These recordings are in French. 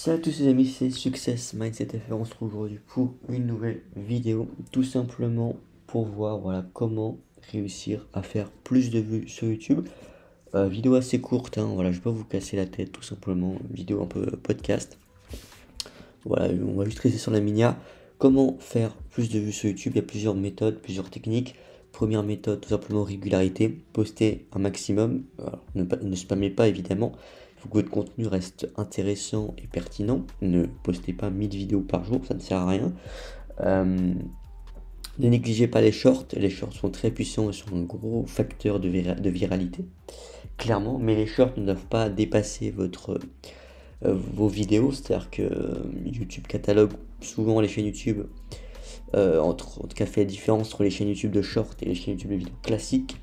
Salut à tous les amis, c'est Success Mindset FR. On se retrouve aujourd'hui pour une nouvelle vidéo, tout simplement pour voir comment réussir à faire plus de vues sur YouTube. Vidéo assez courte, hein, je vais pas vous casser la tête, tout simplement, vidéo un peu podcast. On va juste rester sur la minia. Comment faire plus de vues sur YouTube? Il y a plusieurs méthodes, plusieurs techniques. Première méthode, tout simplement régularité, poster un maximum. Alors, ne spammez pas évidemment. Il faut que votre contenu reste intéressant et pertinent. Ne postez pas 1000 vidéos par jour, ça ne sert à rien. Ne négligez pas les shorts. Les shorts sont très puissants et sont un gros facteur de viralité, clairement. Mais les shorts ne doivent pas dépasser vos vidéos. C'est-à-dire que YouTube catalogue souvent les chaînes YouTube. En tout cas, fait la différence entre les chaînes YouTube de shorts et les chaînes YouTube de vidéos classiques.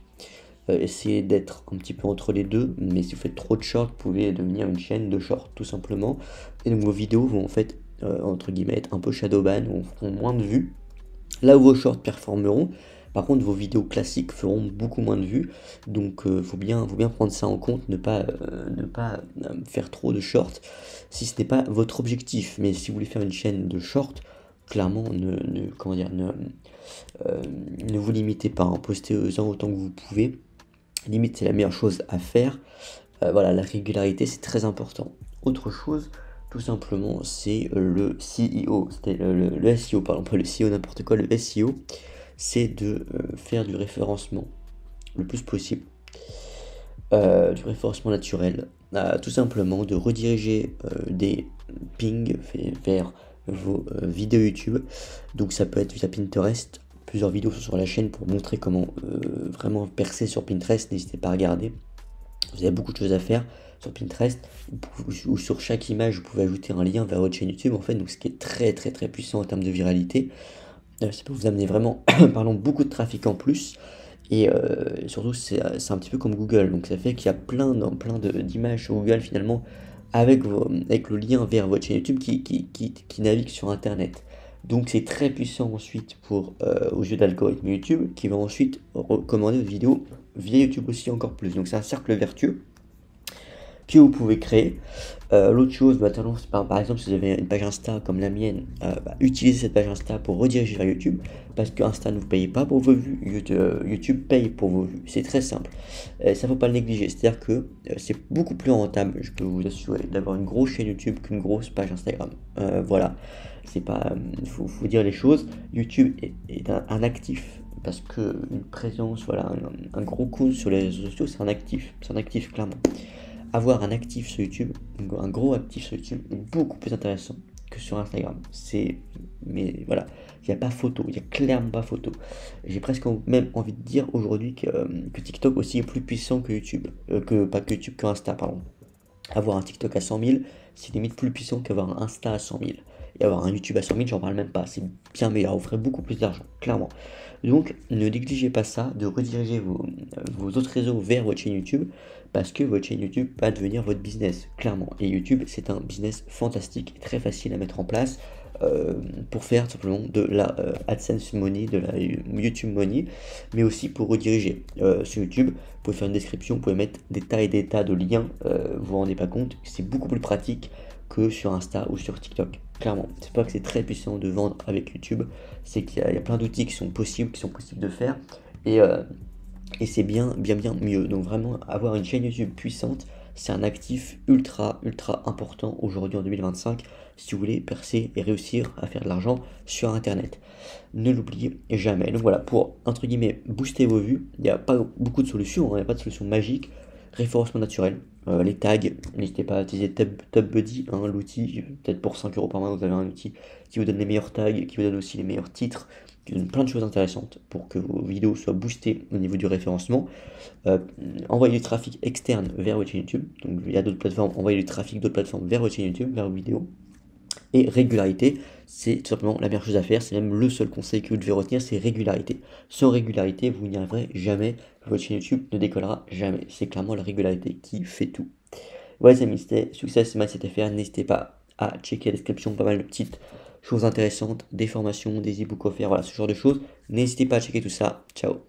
Essayez d'être un petit peu entre les deux, mais si vous faites trop de shorts, vous pouvez devenir une chaîne de shorts tout simplement. Et donc vos vidéos vont en fait, entre guillemets, être un peu shadowban, ou feront moins de vues. Là où vos shorts performeront, par contre vos vidéos classiques feront beaucoup moins de vues. Donc faut bien prendre ça en compte, ne pas faire trop de shorts si ce n'est pas votre objectif. Mais si vous voulez faire une chaîne de shorts, clairement ne vous limitez pas, hein, postez-en autant que vous pouvez. Limite, c'est la meilleure chose à faire. La régularité, c'est très important. Autre chose, tout simplement, c'est le CEO. C'était le SEO, pardon, pas le CEO, n'importe quoi, le SEO. C'est de faire du référencement le plus possible. Du référencement naturel. Tout simplement, de rediriger des pings vers vos vidéos YouTube. Donc ça peut être via Pinterest. Plusieurs vidéos sont sur la chaîne pour montrer comment vraiment percer sur Pinterest. N'hésitez pas à regarder. Vous avez beaucoup de choses à faire sur Pinterest, ou sur chaque image vous pouvez ajouter un lien vers votre chaîne YouTube en fait, donc ce qui est très puissant en termes de viralité. Ça peut vous amener vraiment pardon, beaucoup de trafic en plus. Et surtout c'est un petit peu comme Google, donc ça fait qu'il y a plein d'images sur Google finalement avec le lien vers votre chaîne YouTube qui navigue sur internet. Donc c'est très puissant ensuite pour aux yeux d'algorithme YouTube qui va ensuite recommander vos vidéos via YouTube aussi encore plus. Donc c'est un cercle vertueux que vous pouvez créer. L'autre chose, par exemple, si vous avez une page Insta comme la mienne, utilisez cette page Insta pour rediriger vers YouTube, parce que Insta ne vous paye pas pour vos vues, YouTube paye pour vos vues. C'est très simple. Ça ne faut pas le négliger. C'est-à-dire que c'est beaucoup plus rentable, je peux vous assurer, d'avoir une grosse chaîne YouTube qu'une grosse page Instagram. C'est pas, faut dire les choses. YouTube est un actif, parce que une présence, un gros coup sur les réseaux sociaux, c'est un actif clairement. Avoir un actif sur YouTube, un gros actif sur YouTube, est beaucoup plus intéressant que sur Instagram. Mais il n'y a pas photo, il n'y a clairement pas photo. J'ai presque même envie de dire aujourd'hui que TikTok aussi est plus puissant que YouTube, pas que YouTube, que Insta, pardon. Avoir un TikTok à 100 000, c'est limite plus puissant qu'avoir un Insta à 100 000. Et avoir un YouTube à 100 000, j'en parle même pas, c'est bien meilleur, vous ferez beaucoup plus d'argent, clairement. Donc ne négligez pas ça, de rediriger vos autres réseaux vers votre chaîne YouTube, parce que votre chaîne YouTube va devenir votre business, clairement. Et YouTube, c'est un business fantastique et très facile à mettre en place pour faire simplement de la AdSense Money, de la YouTube Money, mais aussi pour rediriger sur YouTube. Vous pouvez faire une description, vous pouvez mettre des tas de liens, vous vous rendez pas compte, c'est beaucoup plus pratique que sur Insta ou sur TikTok. Clairement, c'est pas que c'est très puissant de vendre avec YouTube, c'est qu'il y a plein d'outils qui sont possibles de faire, et c'est bien mieux. Donc vraiment, avoir une chaîne YouTube puissante, c'est un actif ultra important aujourd'hui en 2025 si vous voulez percer et réussir à faire de l'argent sur internet. Ne l'oubliez jamais. Donc voilà, pour entre guillemets booster vos vues, il n'y a pas beaucoup de solutions, il n'y a pas de solution magique. Référencement naturel, les tags, n'hésitez pas à utiliser TubBuddy, l'outil, peut-être pour 5 euros par mois, vous avez un outil qui vous donne les meilleurs tags, qui vous donne aussi les meilleurs titres, qui donne plein de choses intéressantes pour que vos vidéos soient boostées au niveau du référencement. Envoyez du trafic externe vers votre chaîne YouTube, donc il y a d'autres plateformes, envoyez du trafic d'autres plateformes vers votre chaîne YouTube, vers vos vidéos. Et régularité, c'est tout simplement la meilleure chose à faire, c'est même le seul conseil que vous devez retenir, c'est régularité. Sans régularité, vous n'y arriverez jamais, votre chaîne YouTube ne décollera jamais. C'est clairement la régularité qui fait tout. Ouais les amis, c'était Success Mindset FR, n'hésitez pas à checker la description, pas mal de petites choses intéressantes, des formations, des e-books offerts, ce genre de choses. N'hésitez pas à checker tout ça, ciao.